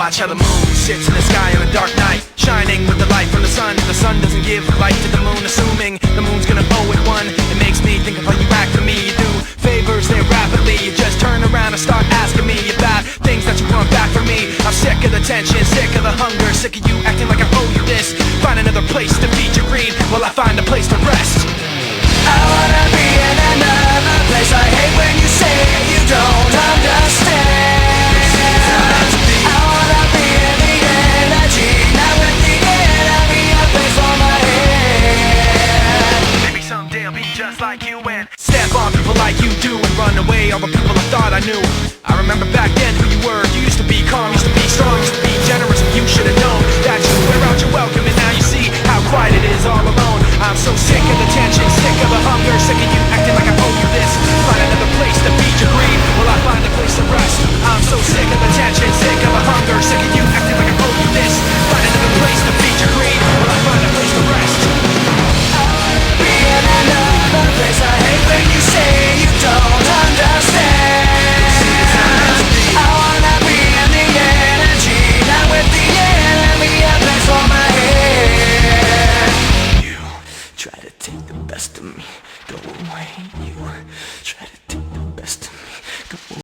watch how the moon sits in the sky on a dark night, shining with the light from the sun. The sun doesn't give light to the moon, assuming the moon's gonna owe it one. It makes me think of how you act for me. You do favors there rapidly, you just turn around and start asking me about things that you want back from me. I'm sick of the tension, sick of the hunger, sick of you acting like I owe you this. Find another place to feed your greed while I find a place to rest. I wanna be in another place. I hate when you say you don't understand. I wanna be in the energy, not with the enemy. A place for my head. Maybe someday I'll be just like you and step on people like you do and run away all the people I thought I knew. I remember back then